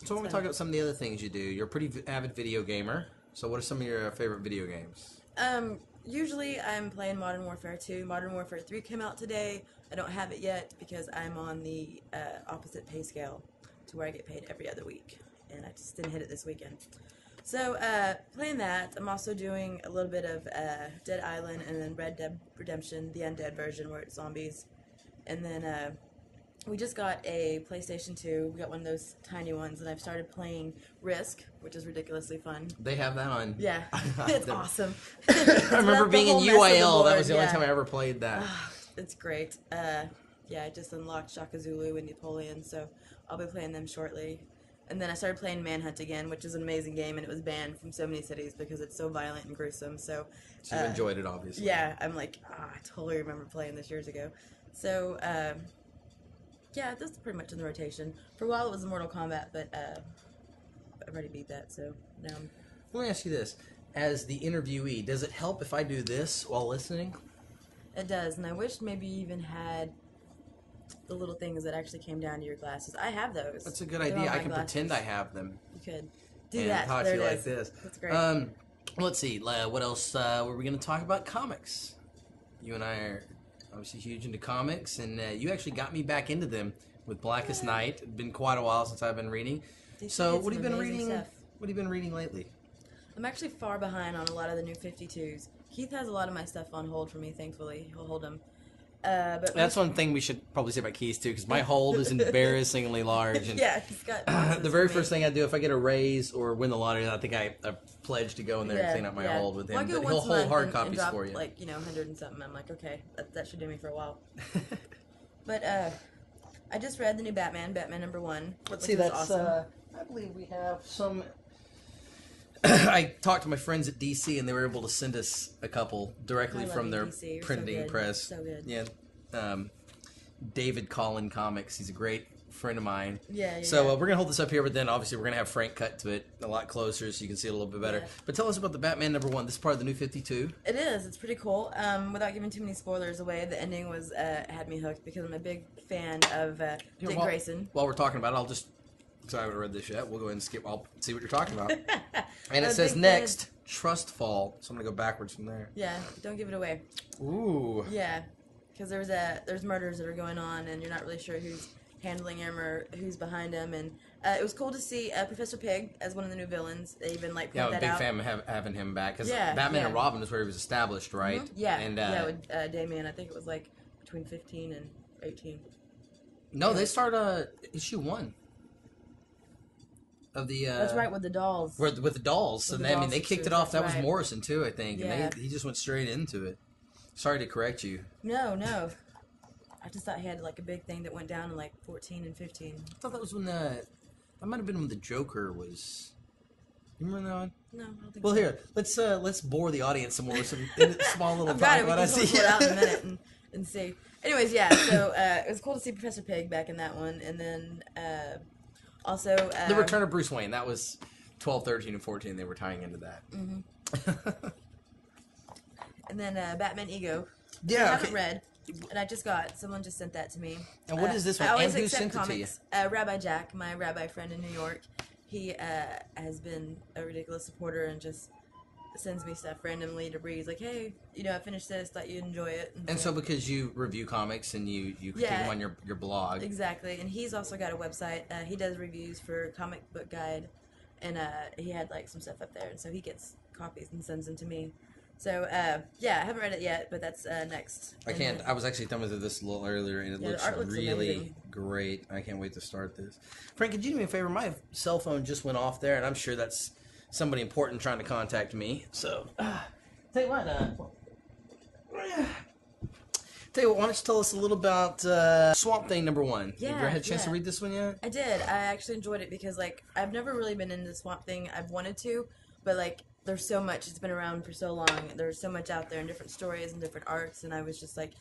So when we talk about some of the other things you do, you're a pretty avid video gamer. So what are some of your favorite video games? Usually I'm playing Modern Warfare 2. Modern Warfare 3 came out today. I don't have it yet because I'm on the opposite pay scale to where I get paid every other week. And I just didn't hit it this weekend. So, playing that. I'm also doing a little bit of Dead Island and then Red Dead Redemption, the undead version where it's zombies. And then we just got a PlayStation 2. We got one of those tiny ones, and I've started playing Risk, which is ridiculously fun. They have that on. Yeah, it's awesome. I remember being in UIL. That was the only time I ever played that. It's great. Yeah, I just unlocked Shaka Zulu and Napoleon, so I'll be playing them shortly. And then I started playing Manhunt again, which is an amazing game, and it was banned from so many cities because it's so violent and gruesome. So you enjoyed it, obviously. Yeah, I'm like, I totally remember playing this years ago. So, yeah, that's pretty much in the rotation. For a while it was Mortal Kombat, but I've already beat that, so now I'm... Let me ask you this. As the interviewee, does it help if I do this while listening? It does, and I wish maybe you even had the little things that actually came down to your glasses. I have those. That's a good idea. I can pretend I have them. You could. Do and that. talk there to you it like is. this. That's great. Let's see. What else were we going to talk about? Comics. You and I are obviously huge into comics, and you actually got me back into them with Blackest Night. It's been quite a while since I've been reading. So what have you been reading? What have you been reading lately? I'm actually far behind on a lot of the new 52s. Keith has a lot of my stuff on hold for me, thankfully. He'll hold them. But that's one thing we should probably say about Keith, too, because my hold is embarrassingly large. And yeah, he's got the very first thing I do, if I get a raise or win the lottery, I think I pledge to go in there and clean up my hold with him. Well, but he'll hold hard copies drop, for you. Like, 100 and something. I'm like, okay, that should do me for a while. But I just read the new Batman #1. Let's see, that's awesome. I believe we have some... I talked to my friends at DC, and they were able to send us a couple directly from their printing press. So good. Yeah, David Collin Comics. He's a great friend of mine. Yeah. So we're gonna hold this up here, but then obviously we're gonna have Frank cut to it a lot closer, so you can see it a little bit better. Yeah. But tell us about the Batman #1. This is part of the new 52. It is. It's pretty cool. Without giving too many spoilers away, the ending was had me hooked because I'm a big fan of Dick Grayson. While we're talking about it, I'll just. So I haven't read this yet. We'll go ahead and skip. I'll see what you're talking about. And it says next, Trust Fall. So I'm going to go backwards from there. Yeah, don't give it away. Ooh. Yeah, because there's murders that are going on, and you're not really sure who's handling him or who's behind him. And it was cool to see Professor Pig as one of the new villains. They even point that out. Yeah, I'm a big fan of having him back. Because Batman and Robin is where he was established, right? Mm-hmm. Yeah, and with Damian, I think it was like between 15 and 18. No, they start issue 1. Of the, that's right, with the dolls. With the dolls. So I mean, they kicked it off. That was Morrison, too, I think. Yeah. And he just went straight into it. Sorry to correct you. No. I just thought he had like a big thing that went down in like 14 and 15. I thought that was when that might have been when the Joker was... You remember that one? No, I don't think so. Well, here, let's bore the audience some more with some small little I've got it. We can see. pull it out in a minute and see. Anyways, yeah, so it was cool to see Professor Pig back in that one. And then... also, the Return of Bruce Wayne. That was 12, 13, and 14. They were tying into that. Mm-hmm. And then Batman Ego. Yeah, I haven't read, and I just got. Someone just sent that to me. And what is this one? I always and who accept sent comics. it to you? Rabbi Jack, my rabbi friend in New York, he has been a ridiculous supporter and just sends me stuff randomly to read. He's like, hey, I finished this, thought you'd enjoy it. And so because you review comics and you critique them on your blog. Exactly. And he's also got a website. He does reviews for Comic Book Guide, and he had like some stuff up there. And so he gets copies and sends them to me. So, yeah, I haven't read it yet, but that's next. I was actually thumbing through this a little earlier, and it looks really amazing. Great. I can't wait to start this. Frank, could you do me a favor? My cell phone just went off there, and I'm sure that's somebody important trying to contact me. So, tell you what, why don't you tell us a little about Swamp Thing #1? Yeah, Have you had a chance to read this one yet? I did. I actually enjoyed it because, like, I've never really been into Swamp Thing. I've wanted to, but, like, there's so much. It's been around for so long. There's so much out there and different stories and different arcs, and I was just like,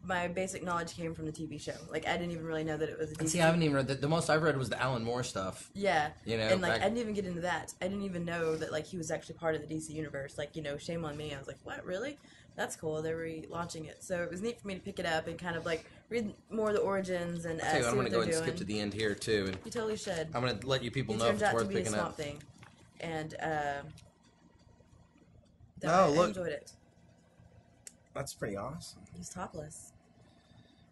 my basic knowledge came from the TV show. Like, I didn't even really know that it was a DC. And see, I haven't even read the most I've read was the Alan Moore stuff. Yeah. And, like, I didn't even get into that. I didn't even know that, like, he was actually part of the DC universe. Like, shame on me. I was like, what, really? That's cool. They're relaunching it. So it was neat for me to pick it up and kind of, like, read more of the origins and I'll tell you see what, I'm what going to they're go ahead and doing. skip to the end here, too. And You totally should. I'm going to let you people He know if turns it's out to worth be a picking Swamp up. Thing, and No, I look. enjoyed it. That's pretty awesome. He's topless.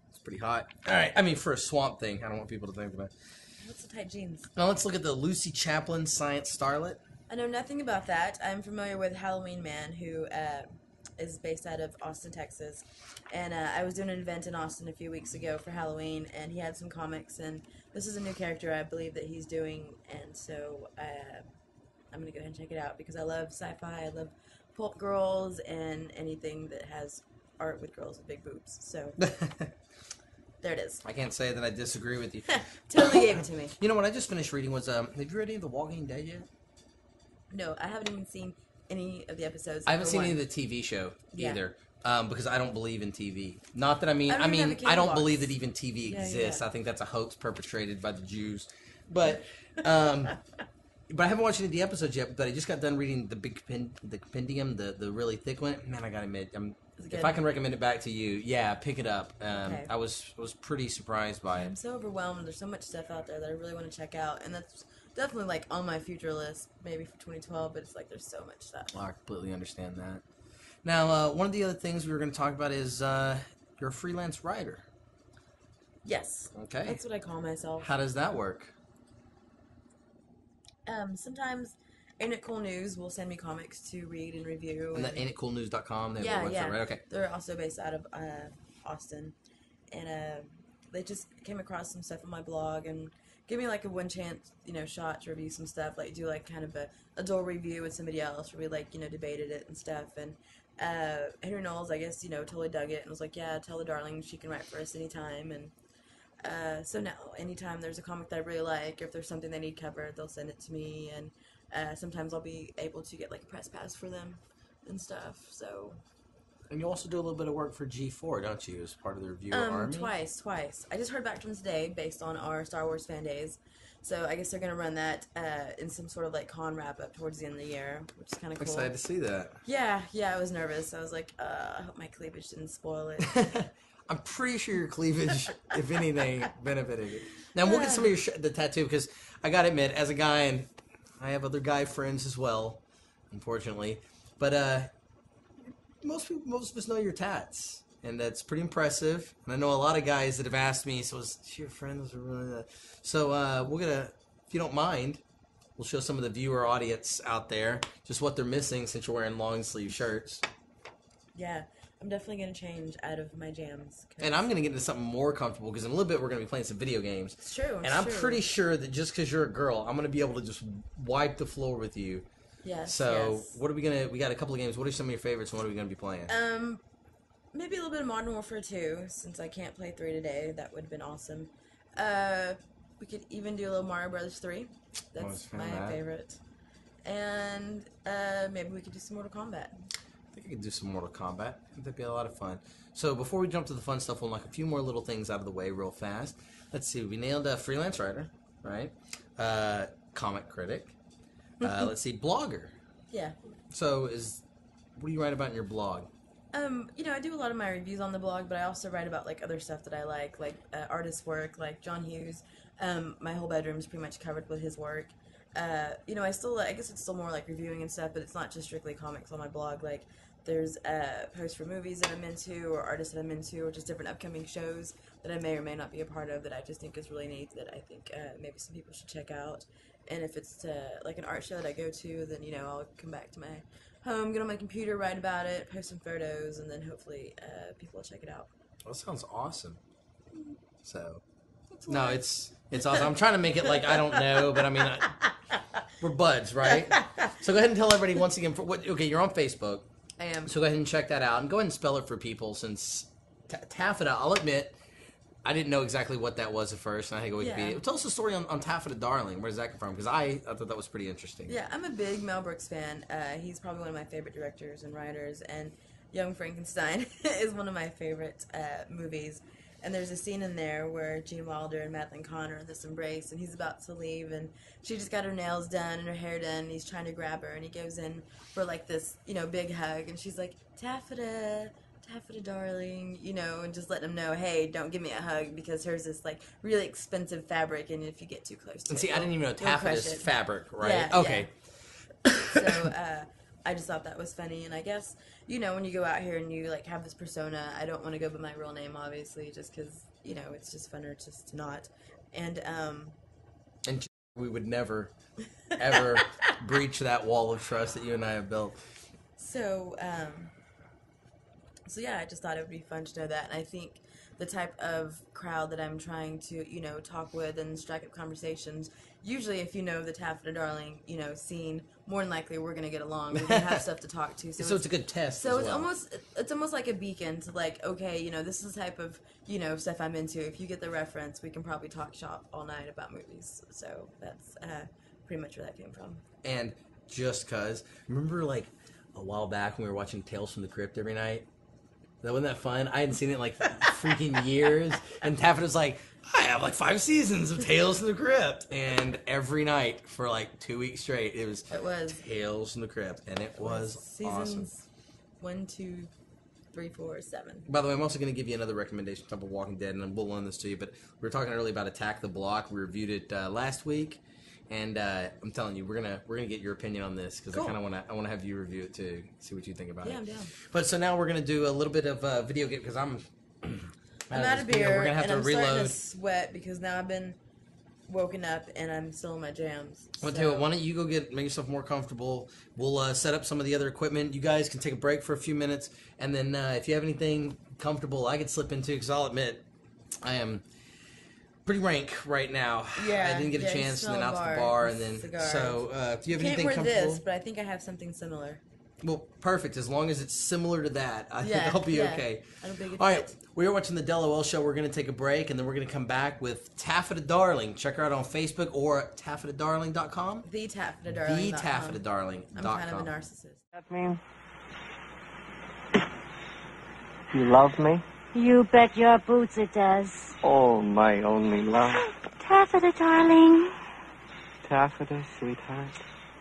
It's pretty hot. All right. I mean, for a Swamp Thing, I don't want people to think about it. What's the tight jeans? Now let's look at the Lucy Chaplin Science Starlet. I know nothing about that. I'm familiar with Halloween Man, who is based out of Austin, Texas. And I was doing an event in Austin a few weeks ago for Halloween, and he had some comics, and this is a new character I believe that he's doing, and so I'm going to go ahead and check it out, because I love sci-fi, I love pulp girls, and anything that has art with girls with big boobs. So, there it is. I can't say that I disagree with you. Totally gave it to me. You know what I just finished reading was, have you read any of The Walking Dead yet? No, I haven't even seen any of the episodes. I haven't seen any of the TV show either, because I don't believe in TV. Not that I mean, I don't believe that even TV exists. I think that's a hoax perpetrated by the Jews. But, but I haven't watched any of the episodes yet. But I just got done reading the compendium, the really thick one. Man, I gotta admit, if I can recommend it back to you, yeah, pick it up. Okay. I was pretty surprised by it. I'm so overwhelmed. There's so much stuff out there that I really want to check out, and that's definitely like on my future list, maybe for 2012. But it's like there's so much stuff. Well, I completely understand that. Now, one of the other things we were going to talk about is you're a freelance writer. Yes. Okay. That's what I call myself. How does that work? Sometimes Ain't It Cool News will send me comics to read and review. And that ain'titcoolnews.com, they have a website, right? Okay. They're also based out of Austin, and they just came across some stuff on my blog and give me like a one chance, shot to review some stuff, like do like kind of a dual review with somebody else where we like, debated it and stuff. And Henry Knowles, I guess, totally dug it and was like, yeah, tell the darling she can write for us anytime. And so now, anytime there's a comic that I really like, or if there's something they need covered, they'll send it to me. And sometimes I'll be able to get like a press pass for them and stuff. So. And you also do a little bit of work for G4, don't you, as part of the reviewer army? Twice. I just heard back from them today based on our Star Wars fan days. So I guess they're going to run that in some sort of like con wrap-up towards the end of the year, which is kind of cool. Excited to see that. Yeah, I was nervous. I was like, I hope my cleavage didn't spoil it. I'm pretty sure your cleavage, if anything, benefited it. Now, we'll get some of the tattoo, because I got to admit, as a guy, and I have other guy friends as well, unfortunately, but most of us know your tats, and that's pretty impressive. And I know a lot of guys that have asked me, so is your friends are really so we're gonna, if you don't mind, we'll show some of the viewer audience out there just what they're missing since you're wearing long sleeve shirts. Yeah, I'm definitely gonna change out of my jams. And I'm gonna get into something more comfortable, because in a little bit we're gonna be playing some video games. It's true. And I'm pretty sure that just because you're a girl, I'm gonna be able to just wipe the floor with you. Yes. So what are we gonna? We got a couple of games. What are some of your favorites, and what are we gonna be playing? Maybe a little bit of Modern Warfare 2, since I can't play 3 today. That would have been awesome. We could even do a little Mario Brothers 3. That's my favorite. And maybe we could do some Mortal Kombat. I think we could do some Mortal Kombat. I think that'd be a lot of fun. So before we jump to the fun stuff, we'll knock a few more little things out of the way real fast. Let's see. We nailed a freelance writer, right? Comic critic. Let's see, blogger. Yeah. So what do you write about in your blog? I do a lot of my reviews on the blog, but I also write about like other stuff that I like artist work, like John Hughes. My whole bedroom is pretty much covered with his work. I guess it's still more like reviewing and stuff, but it's not just strictly comics on my blog. Like, there's posts for movies that I'm into, or artists that I'm into, or just different upcoming shows that I may or may not be a part of that I just think is really neat, that I think maybe some people should check out. And if it's like an art show that I go to, then, I'll come back to my home, get on my computer, write about it, post some photos, and then hopefully people will check it out. That sounds awesome. So, no, it's awesome. I'm trying to make it like I don't know, but I mean, we're buds, right? So go ahead and tell everybody once again. Okay, you're on Facebook. I am. So go ahead and check that out, and go ahead and spell it for people, since Taffeta, I'll admit, I didn't know exactly what that was at first, and I had to go Wikipedia. Yeah. Tell us the story on Taffeta Darling. Where does that come from? Because I thought that was pretty interesting. Yeah, I'm a big Mel Brooks fan. He's probably one of my favorite directors and writers, and Young Frankenstein is one of my favorite movies. And there's a scene in there where Gene Wilder and Madeline Kahn are in this embrace, and he's about to leave, and she just got her nails done and her hair done, and he's trying to grab her, and he goes in for like this, big hug, and she's like, Taffeta, Taffeta darling, you know, and just letting them know, hey, don't give me a hug because hers is like really expensive fabric, and if you get too close to And it, see, I didn't even know taffeta is fabric, right? Yeah, okay. Yeah. So I just thought that was funny, and I guess, you know, when you go out here and you like have this persona, I don't want to go by my real name, obviously, just because, you know, it's just funner just to not. And we would never, ever breach that wall of trust that you and I have built. So, yeah, I just thought it would be fun to know that, and I think the type of crowd that I'm trying to, you know, talk with and strike up conversations, usually if you know the Taffeta Darling, you know, scene, more than likely we're going to get along. We're going to have stuff to talk to. So it's a good test. So as well. it's almost like a beacon to like, okay, you know, this is the type of, you know, stuff I'm into. If you get the reference, we can probably talk shop all night about movies. So that's pretty much where that came from. And just cause, remember like a while back when we were watching Tales from the Crypt every night? Wasn't that fun? I hadn't seen it in like freaking years. And Taffeta's like, I have like 5 seasons of Tales from the Crypt. And every night for like 2 weeks straight, it was Tales from the Crypt. And it was awesome. Seasons 1, 2, 3, 4, 7. By the way, I'm also going to give you another recommendation on Walking Dead, and we'll loan this to you. But we were talking earlier about Attack the Block. We reviewed it last week. And I'm telling you, we're gonna get your opinion on this because cool. I want to have you review it too, see what you think about it. Yeah, I'm down. But so now we're gonna do a little bit of video game because I'm out of beer, We're gonna have and to I'm reload. starting to sweat because now I've been woken up and I'm still in my jams. I'll tell you what, why don't you go make yourself more comfortable? We'll set up some of the other equipment. You guys can take a break for a few minutes, and then if you have anything comfortable, I could slip into because I'll admit I am pretty rank right now. Yeah, I didn't get a chance, and then out to the bar, and then cigars. so if you have anything Can't wear comfortable, this, but I think I have something similar. well, perfect. As long as it's similar to that, I think I'll be okay. That'll be a good All fit. right, we're watching the DELoL show. We're going to take a break, and then we're going to come back with Taffeta Darling. Check her out on Facebook or taffetadarling.com. The Taffeta Darling. TheTaffetaDarling.com. I'm kind of a narcissist. That mean? You love me? You bet your boots it does. Oh, my only love. Taffeta, darling. Taffeta, sweetheart.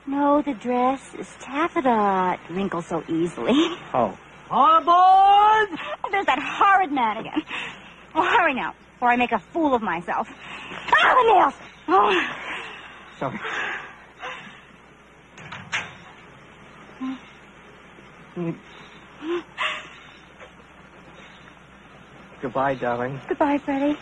No, the dress is taffeta. It wrinkles so easily. Oh. All aboard! Oh, there's that horrid man again. Oh, hurry now, or I make a fool of myself. Ah, the nails! Oh. Sorry. Goodbye, darling. Goodbye, Freddie.